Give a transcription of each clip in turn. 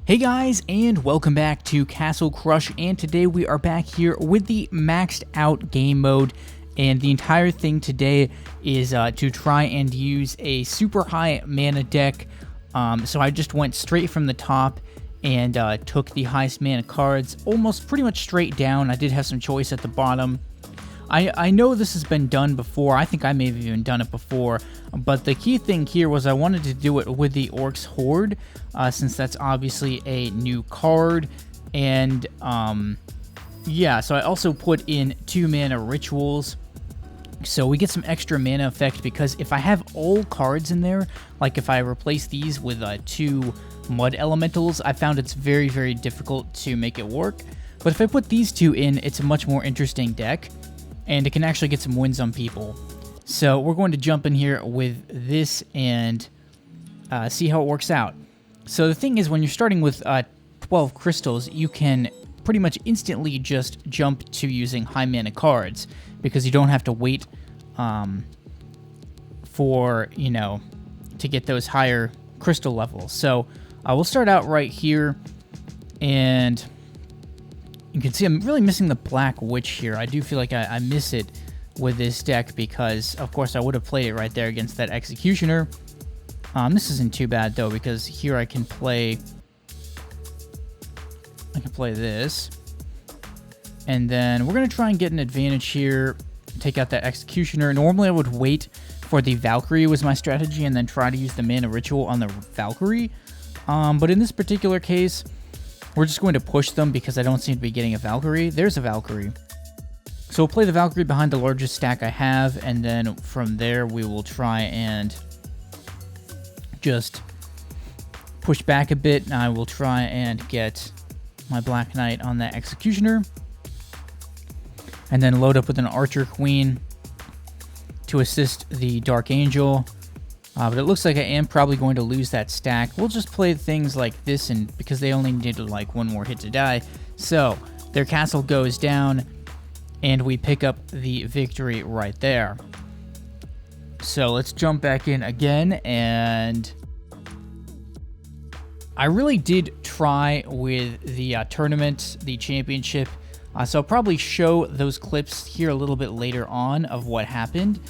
Hey guys, and welcome back to Castle Crush, and today we are back here with the maxed out game mode, and the entire thing today is to try and use a super high mana deck. So I just went straight from the top and took the highest mana cards, almost pretty much straight down. I did have some choice at the bottom. I know this has been done before. I think I may have even done it before. But the key thing here was I wanted to do it with the Orc Horde, since that's obviously a new card. And, yeah, so I also put in 2 mana rituals. So we get some extra mana effect, because if I have all cards in there, like if I replace these with 2 mud elementals, I found it's very, very difficult to make it work. But if I put these 2 in, it's a much more interesting deck, and it can actually get some wins on people. So we're going to jump in here with this and see how it works out. So the thing is, when you're starting with 12 crystals, you can pretty much instantly just jump to using high mana cards, because you don't have to wait for, you know, to get those higher crystal levels. So we'll start out right here, and you can see I'm really missing the Black Witch here. I do feel like I miss it with this deck, because of course I would have played it right there against that Executioner. This isn't too bad though, because here I can play this, and then we're gonna try and get an advantage here, take out that Executioner. Normally I would wait for the Valkyrie was my strategy, and then try to use the mana ritual on the Valkyrie, but in this particular case we're just going to push them, because I don't seem to be getting a Valkyrie. There's a Valkyrie. So we'll play the Valkyrie behind the largest stack I have, and then from there we will try and just push back a bit, and I will try and get my Black Knight on that Executioner, and then load up with an Archer Queen to assist the Dark Angel. But it looks like I am probably going to lose that stack. We'll just play things like this, and because they only need like 1 more hit to die. So their castle goes down, and we pick up the victory right there. So let's jump back in again, and I really did try with the tournament, the championship. So I'll probably show those clips here a little bit later on of what happened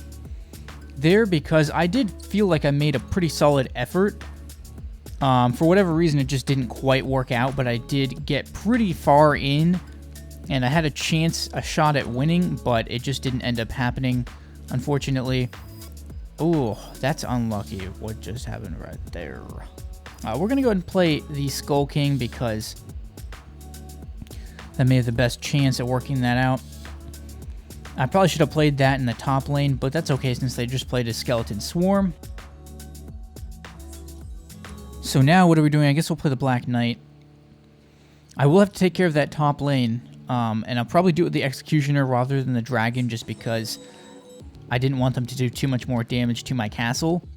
there, because I did feel like I made a pretty solid effort. For whatever reason, it just didn't quite work out, but I did get pretty far in, and I had a shot at winning, but it just didn't end up happening, unfortunately. Oh, that's unlucky what just happened right there. We're going to go ahead and play the Skull King, because that may have the best chance at working that out. I probably should have played that in the top lane, but that's okay since they just played a Skeleton Swarm. So now what are we doing? I guess we'll play the Black Knight. I will have to take care of that top lane, and I'll probably do it with the Executioner rather than the Dragon, just because I didn't want them to do too much more damage to my castle.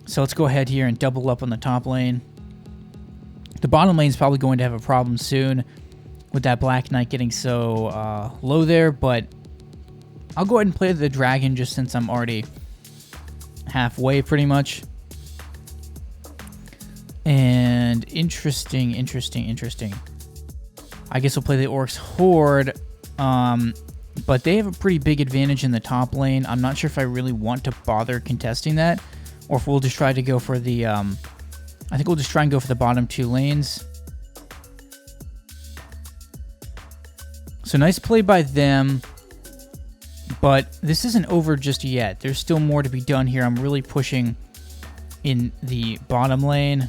So let's go ahead here and double up on the top lane. The bottom lane is probably going to have a problem soon with that Black Knight getting so low there, but I'll go ahead and play the Dragon just since I'm already halfway pretty much. And interesting. I guess we'll play the Orc Horde, but they have a pretty big advantage in the top lane. I'm not sure if I really want to bother contesting that, or if we'll just try to go for the, I think we'll just try and go for the bottom 2 lanes. So nice play by them, but this isn't over just yet. There's still more to be done here. I'm really pushing in the bottom lane.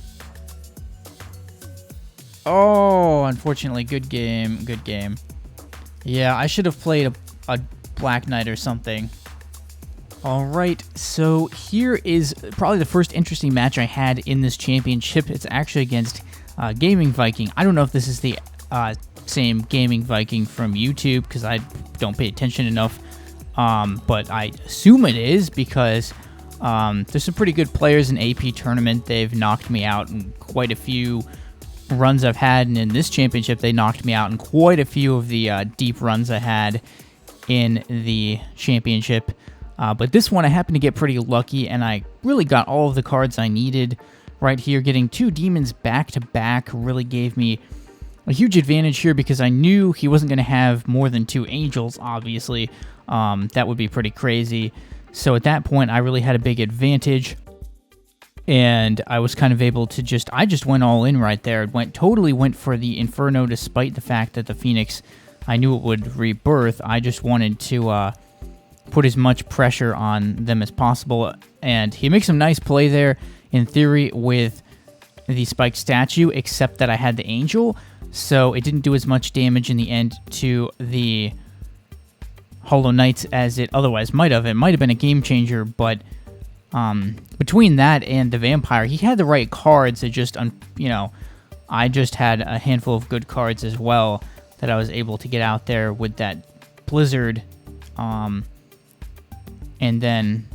Oh, unfortunately, good game. Yeah, I should have played a Black Knight or something. Alright, so here is probably the first interesting match I had in this championship. It's actually against Gaming Viking. I don't know if this is the same Gaming Viking from YouTube, because I don't pay attention enough, but I assume it is, because there's some pretty good players in AP tournament. They've knocked me out in quite a few runs I've had, and in this championship they knocked me out in quite a few of the deep runs I had in the championship. But this one I happened to get pretty lucky, and I really got all of the cards I needed right here. Getting 2 demons back to back really gave me a huge advantage here because I knew he wasn't going to have more than 2 angels, obviously. That would be pretty crazy. So at that point, I really had a big advantage. And I was kind of able to I just went all in right there. Totally went for the Inferno despite the fact that the Phoenix, I knew it would rebirth. I just wanted to put as much pressure on them as possible. And he makes some nice play there, in theory, with the Spiked Statue, except that I had the Angel. So it didn't do as much damage in the end to the Hollow Knights as it otherwise might have. It might have been a game changer, but between that and the Vampire, he had the right cards. It just, I just had a handful of good cards as well that I was able to get out there with that Blizzard, and then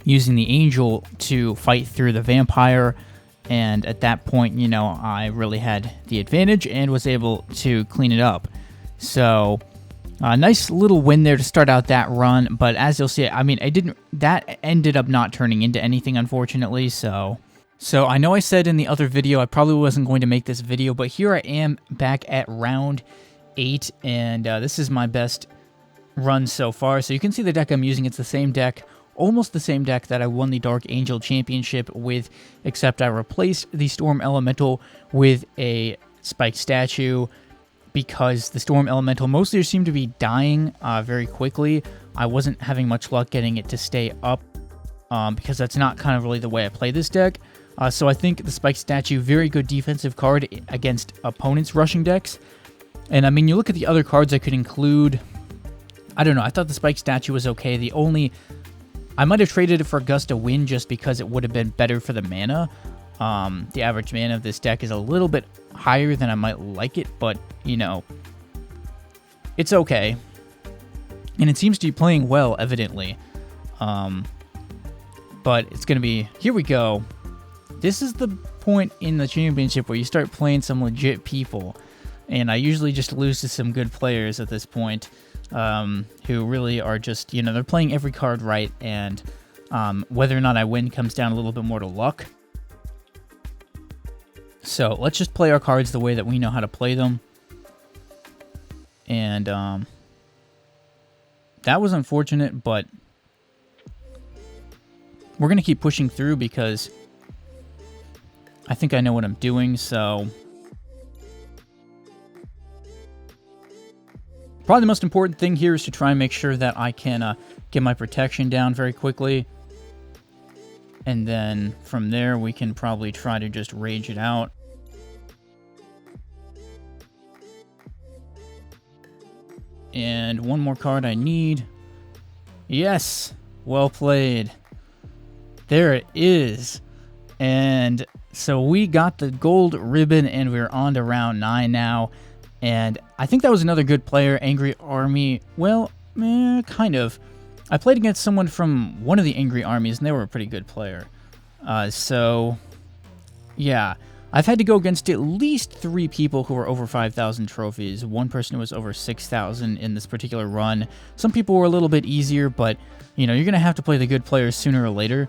using the Angel to fight through the Vampire. And at that point, I really had the advantage and was able to clean it up. So, nice little win there to start out that run. But as you'll see, that ended up not turning into anything, unfortunately. So I know I said in the other video I probably wasn't going to make this video, but here I am back at round 8, and this is my best run so far. So you can see the deck I'm using. It's the same deck. Almost the same deck that I won the Dark Angel Championship with, except I replaced the Storm Elemental with a Spiked Statue because the Storm Elemental mostly seemed to be dying very quickly. I wasn't having much luck getting it to stay up because that's not kind of really the way I play this deck. So I think the Spiked Statue, very good defensive card against opponents' rushing decks. And you look at the other cards I could include. I don't know, I thought the Spiked Statue was okay. I might have traded it for Gust of Wind just because it would have been better for the mana. The average mana of this deck is a little bit higher than I might like it, but, it's okay. And it seems to be playing well, evidently. But it's going to be... Here we go. This is the point in the championship where you start playing some legit people. And I usually just lose to some good players at this point. Who really are just, they're playing every card right, and whether or not I win comes down a little bit more to luck. So let's just play our cards the way that we know how to play them. And that was unfortunate, but we're going to keep pushing through because I think I know what I'm doing, so... Probably the most important thing here is to try and make sure that I can get my protection down very quickly. And then from there, we can probably try to just rage it out. And one more card I need. Yes! Well played. There it is. And so we got the gold ribbon, and we're on to round 9 now. And I think that was another good player, Angry Army. Well, kind of. I played against someone from one of the Angry Armies, and they were a pretty good player. So, yeah. I've had to go against at least 3 people who were over 5,000 trophies. One person who was over 6,000 in this particular run. Some people were a little bit easier, but, you're going to have to play the good players sooner or later.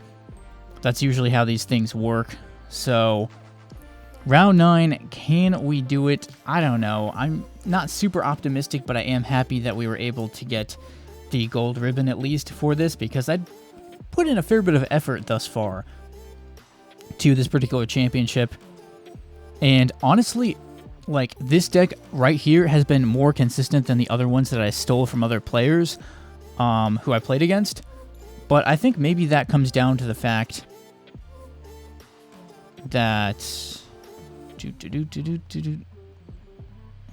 That's usually how these things work. So... Round 9, can we do it? I don't know. I'm not super optimistic, but I am happy that we were able to get the gold ribbon at least for this, because I'd put in a fair bit of effort thus far to this particular championship. And honestly, this deck right here has been more consistent than the other ones that I stole from other players who I played against. But I think maybe that comes down to the fact that...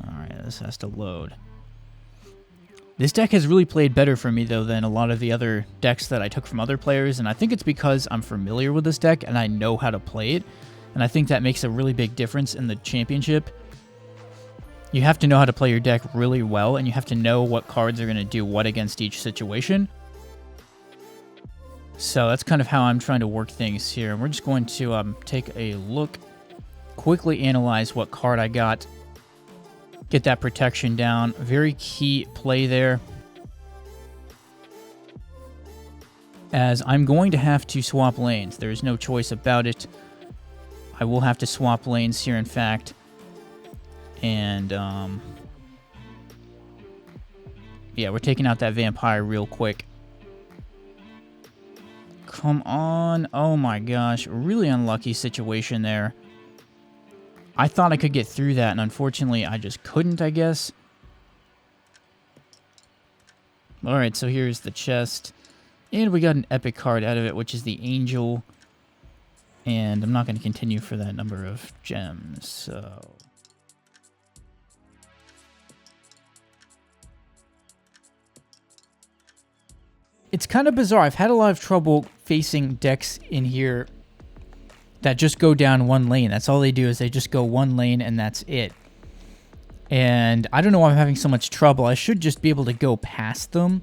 Alright, this has to load. This deck has really played better for me, though, than a lot of the other decks that I took from other players, and I think it's because I'm familiar with this deck and I know how to play it, and I think that makes a really big difference in the championship. You have to know how to play your deck really well, and you have to know what cards are going to do what against each situation. So that's kind of how I'm trying to work things here. We're just going to take a look, quickly analyze what card I got, get that protection down. Very key play there, as I'm going to have to swap lanes. There's no choice about it. I will have to swap lanes here, in fact. And, yeah, we're taking out that vampire real quick. Come on. Oh my gosh. Really unlucky situation there. I thought I could get through that, and unfortunately I just couldn't, I guess. Alright, so here's the chest. And we got an epic card out of it, which is the Angel. And I'm not going to continue for that number of gems, so... It's kind of bizarre. I've had a lot of trouble facing decks in here that just go down one lane. That's all they do, is they just go one lane and that's it. And I don't know why I'm having so much trouble. I should just be able to go past them,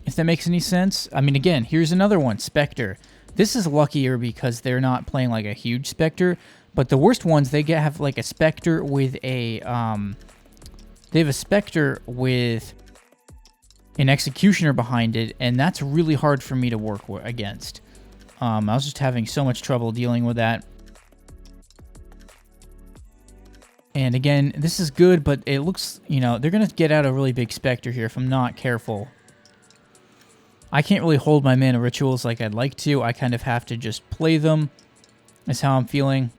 if that makes any sense. I mean, again, here's another one, Spectre. This is luckier because they're not playing like a huge Spectre, but the worst ones, they have like a Spectre with a, they have a Spectre with an Executioner behind it, and that's really hard for me to work against. I was just having so much trouble dealing with that. And again, this is good, but it looks, you know, they're going to get out a really big Spectre here if I'm not careful. I can't really hold my mana rituals like I'd like to. I kind of have to just play them. That's how I'm feeling.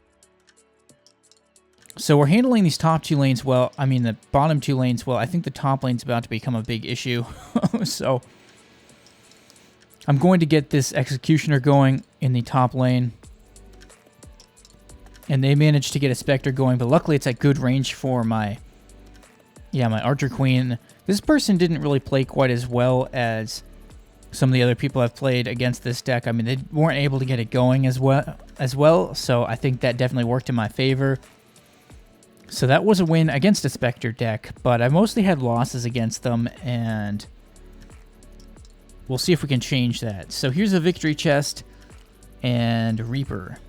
So we're handling these top two lanes well. I mean, the bottom two lanes well. I think the top lane's about to become a big issue. So I'm going to get this Executioner going in the top lane. And they managed to get a Spectre going, but luckily it's at good range for my Archer Queen. This person didn't really play quite as well as some of the other people I've played against this deck. I mean, they weren't able to get it going as well, so I think that definitely worked in my favor. So that was a win against a Spectre deck, but I mostly had losses against them, and we'll see if we can change that. So here's a victory chest and Reaper.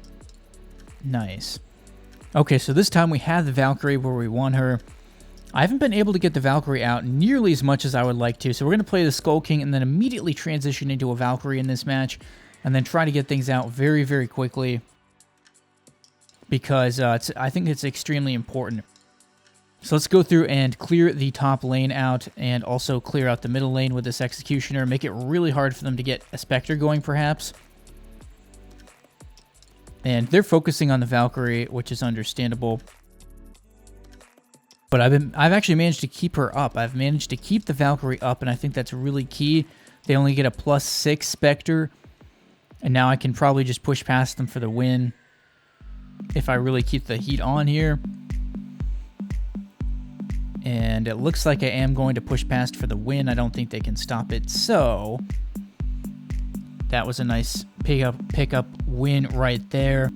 Nice. Okay, so this time we have the Valkyrie where we won her. I haven't been able to get the Valkyrie out nearly as much as I would like to, so we're going to play the Skull King and then immediately transition into a Valkyrie in this match, and then try to get things out very, very quickly, because I think it's extremely important. So let's go through and clear the top lane out, and also clear out the middle lane with this Executioner, make it really hard for them to get a Spectre going, perhaps. And they're focusing on the Valkyrie, which is understandable. But I've actually managed to keep her up. I've managed to keep the Valkyrie up, and I think that's really key. They only get a +6 Spectre, and now I can probably just push past them for the win if I really keep the heat on here. And it looks like I am going to push past for the win. I don't think they can stop it, so that was a nice pickup win right there.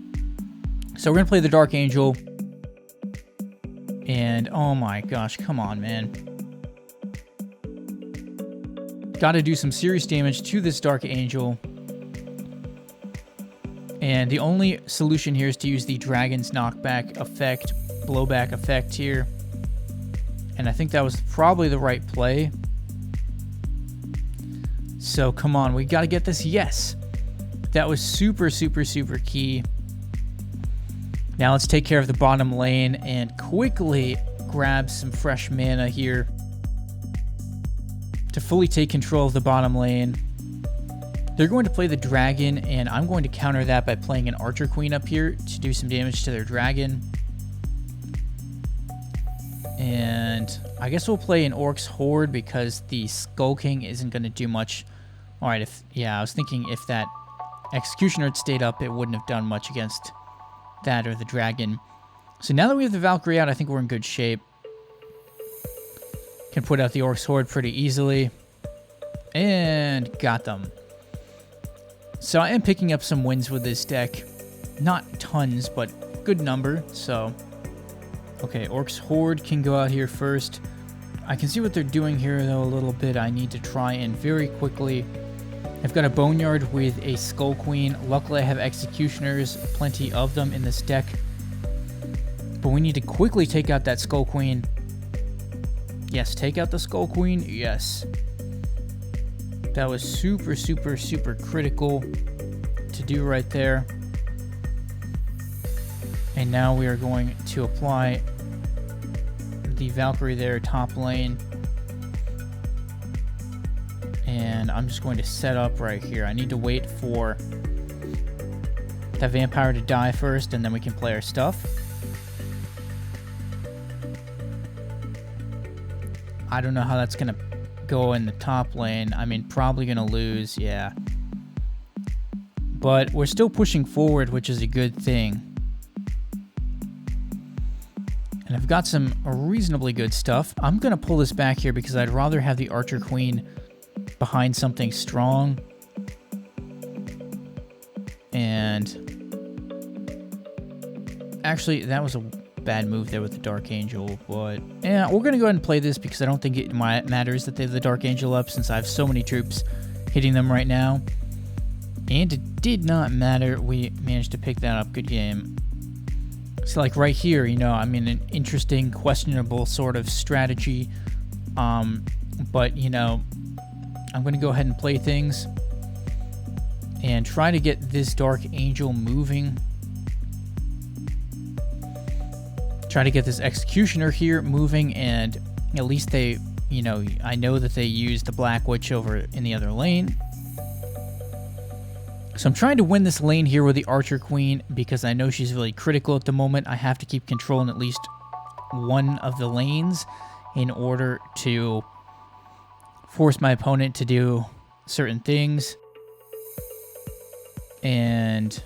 So we're going to play the Dark Angel. And oh my gosh, come on, man. Got to do some serious damage to this Dark Angel. And the only solution here is to use the Dragon's Knockback effect, blowback effect here. And I think that was probably the right play. So come on, we got to get this. Yes. That was super, super, super key. Now let's take care of the bottom lane and quickly grab some fresh mana here to fully take control of the bottom lane. They're going to play the dragon, and I'm going to counter that by playing an Archer Queen up here to do some damage to their dragon. And I guess we'll play an Orc's Horde because the Skull King isn't going to do much. Alright, I was thinking if that Executioner had stayed up, it wouldn't have done much against that or the dragon. So now that we have the Valkyrie out, I think we're in good shape. Can put out the Orc's Horde pretty easily. And got them. So I am picking up some wins with this deck. Not tons, but good number. So, okay, Orc's Horde can go out here first. I can see what they're doing here, though, a little bit. I need to try and very quickly... I've got a Boneyard with a Skull Queen. Luckily, I have Executioners, plenty of them in this deck. But we need to quickly take out that Skull Queen. Yes, take out the Skull Queen. Yes. That was super, super, super critical to do right there. And now we are going to apply the Valkyrie there, top lane. And I'm just going to set up right here. I need to wait for that vampire to die first, and then we can play our stuff. I don't know how that's going to go in the top lane. I mean, probably going to lose, yeah. But we're still pushing forward, which is a good thing. And I've got some reasonably good stuff. I'm going to pull this back here because I'd rather have the Archer Queen behind something strong. And actually, that was a bad move there with the Dark Angel, but yeah, we're gonna go ahead and play this because I don't think it matters that they have the Dark Angel up, since I have so many troops hitting them right now. And it did not matter. We managed to pick that up. Good game. So like right here, you know, I mean, an interesting, questionable sort of strategy. But you know, I'm gonna go ahead and play things and try to get this Dark Angel moving. Try to get this Executioner here moving, and at least they, you know, I know that they used the Black Witch over in the other lane. So I'm trying to win this lane here with the Archer Queen because I know she's really critical at the moment. I have to keep controlling at least one of the lanes in order to force my opponent to do certain things. And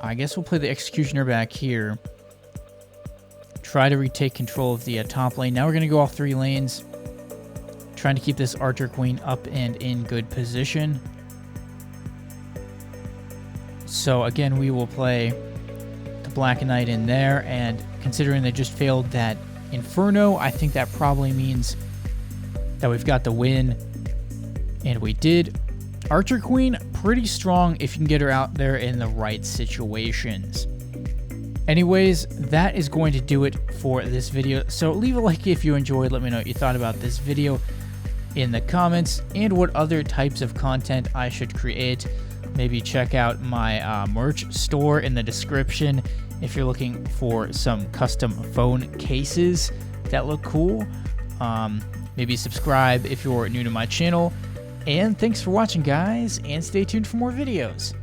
I guess we'll play the Executioner back here. Try to retake control of the top lane. Now we're going to go all 3 lanes. Trying to keep this Archer Queen up and in good position. So again, we will play the Black Knight in there. And considering they just failed that Inferno, I think that probably means that we've got the win. And we did. Archer Queen, pretty strong if you can get her out there in the right situations. Anyways, that is going to do it for this video. So leave a like if you enjoyed. Let me know what you thought about this video in the comments and what other types of content I should create. Maybe check out my merch store in the description if you're looking for some custom phone cases that look cool. Maybe subscribe if you're new to my channel. And thanks for watching, guys, and stay tuned for more videos.